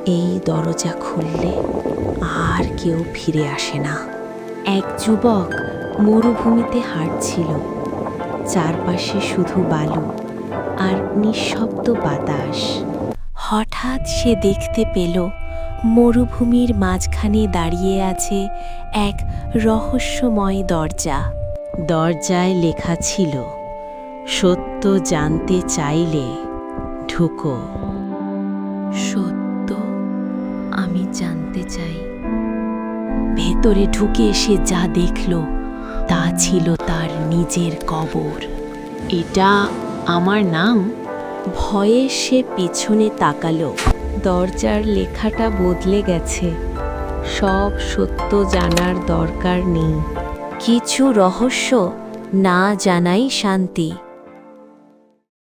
এই দরজা খুললে আর কেউ ফিরে আসে না। এক যুবক মরুভূমিতে হাঁটছিল। চারপাশে শুধু বালু আর নিঃশব্দ বাতাস। হঠাৎ সে দেখতে পেল মরুভূমির মাঝখানে দাঁড়িয়ে আছে এক রহস্যময় দরজা। দরজায় লেখা ছিল, সত্য জানতে চাইলে ঢুকো। সত্য আমি জানতে চাই। ভেতরে ঢুকে সে যা দেখল তা ছিল তার নিজের কবর। এটা আমার নাম? ভয়ে সে পিছনে তাকালো। দরজার লেখাটা বদলে গেছে। সব সত্য জানার দরকার নেই। কিছু রহস্য না জানাই শান্তি।